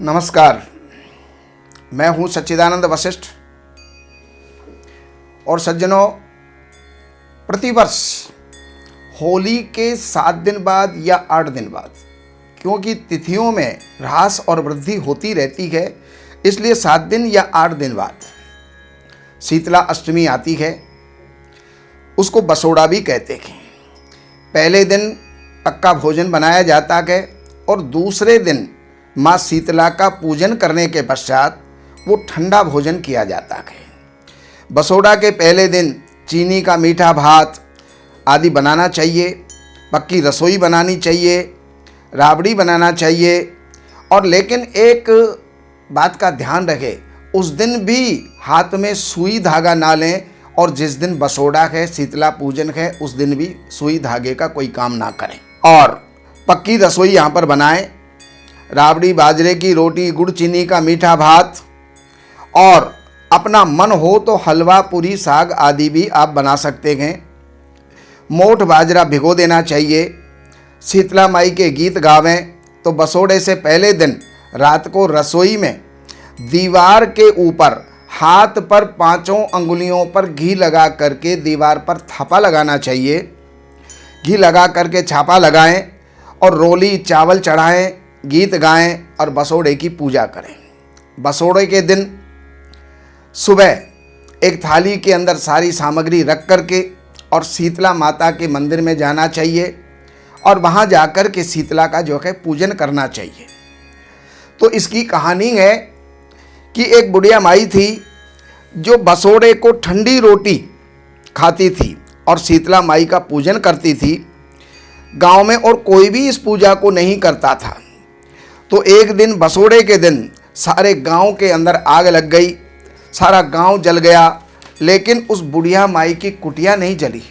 नमस्कार, मैं हूं सच्चिदानंद वशिष्ठ। और सज्जनों, प्रतिवर्ष होली के 7 दिन बाद या 8 दिन बाद, क्योंकि तिथियों में ह्रास और वृद्धि होती रहती है, इसलिए 7 दिन या 8 दिन बाद शीतला अष्टमी आती है। उसको बसोड़ा भी कहते हैं। पहले दिन पक्का भोजन बनाया जाता है और दूसरे दिन माँ शीतला का पूजन करने के पश्चात वो ठंडा भोजन किया जाता है। बसोड़ा के पहले दिन चीनी का मीठा भात आदि बनाना चाहिए, पक्की रसोई बनानी चाहिए, राबड़ी बनाना चाहिए। और लेकिन एक बात का ध्यान रखें, उस दिन भी हाथ में सुई धागा ना लें, और जिस दिन बसोड़ा है, शीतला पूजन है, उस दिन भी सुई धागे का कोई काम ना करें। और पक्की रसोई यहाँ पर बनाएं। राबड़ी, बाजरे की रोटी, गुड़ चीनी का मीठा भात, और अपना मन हो तो हलवा, पूरी, साग आदि भी आप बना सकते हैं। मोठ बाजरा भिगो देना चाहिए। शीतला माई के गीत गावें। तो बसोड़े से पहले दिन रात को रसोई में दीवार के ऊपर हाथ पर 5 अंगुलियों पर घी लगा करके दीवार पर थापा लगाना चाहिए। घी लगा करके छापा लगाएं और रोली चावल चढ़ाएं, गीत गाएं और बसोड़े की पूजा करें। बसोड़े के दिन सुबह एक थाली के अंदर सारी सामग्री रख करके और शीतला माता के मंदिर में जाना चाहिए और वहाँ जाकर के शीतला का जो है पूजन करना चाहिए। तो इसकी कहानी है कि एक बुढ़िया माई थी जो बसोड़े को ठंडी रोटी खाती थी और शीतला माई का पूजन करती थी गांव में, और कोई भी इस पूजा को नहीं करता था। तो एक दिन बसोड़े के दिन सारे गांव के अंदर आग लग गई, सारा गांव जल गया, लेकिन उस बुढ़िया माई की कुटिया नहीं जली।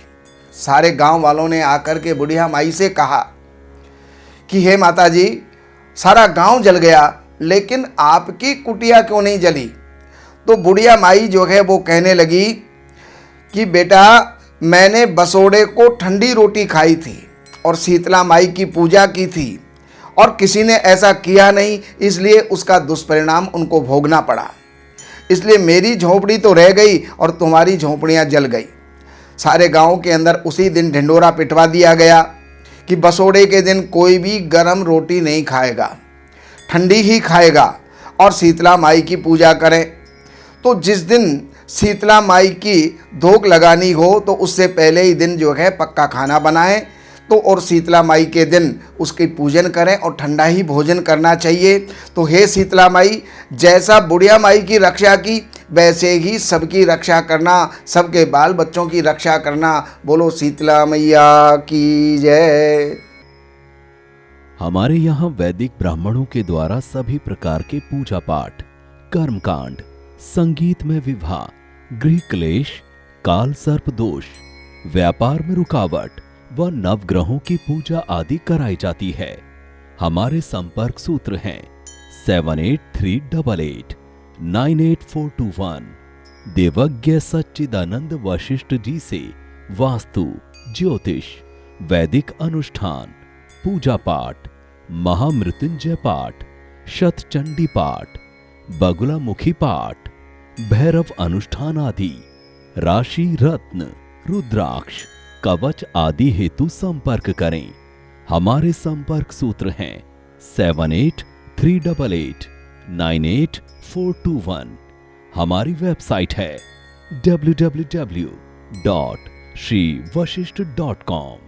सारे गांव वालों ने आकर के बुढ़िया माई से कहा कि हे माता जी, सारा गांव जल गया लेकिन आपकी कुटिया क्यों नहीं जली? तो बुढ़िया माई जो है वो कहने लगी कि बेटा, मैंने बसोड़े को ठंडी रोटी खाई थी और शीतला माई की पूजा की थी और किसी ने ऐसा किया नहीं, इसलिए उसका दुष्परिणाम उनको भोगना पड़ा। इसलिए मेरी झोंपड़ी तो रह गई और तुम्हारी झोंपड़ियां जल गई। सारे गांव के अंदर उसी दिन ढिंडोरा पिटवा दिया गया कि बसोड़े के दिन कोई भी गरम रोटी नहीं खाएगा, ठंडी ही खाएगा और शीतला माई की पूजा करें। तो जिस दिन शीतला माई की धोक लगानी हो तो उससे पहले ही दिन जो है पक्का खाना बनाएं, तो और शीतला माई के दिन उसकी पूजन करें और ठंडा ही भोजन करना चाहिए। तो हे शीतला माई, जैसा बुढ़िया माई की रक्षा की वैसे ही सबकी रक्षा करना, सबके बाल बच्चों की रक्षा करना। बोलो शीतला मैया की जय। हमारे यहाँ वैदिक ब्राह्मणों के द्वारा सभी प्रकार के पूजा पाठ, कर्मकांड, संगीत में विवाह, गृह क्लेश, काल सर्प दोष, व्यापार में रुकावट व नवग्रहों की पूजा आदि कराई जाती है। हमारे संपर्क सूत्र हैं 7838898421। देवज्ञ सच्चिदानंद वशिष्ठ जी से वास्तु, ज्योतिष, वैदिक अनुष्ठान, पूजा पाठ, महामृत्युंजय पाठ, शतचंडी पाठ, बगुलामुखी पाठ, भैरव अनुष्ठान आदि, राशि रत्न, रुद्राक्ष, कवच आदि हेतु संपर्क करें। हमारे संपर्क सूत्र हैं 7838898421। हमारी वेबसाइट है www.shrivashishth.com।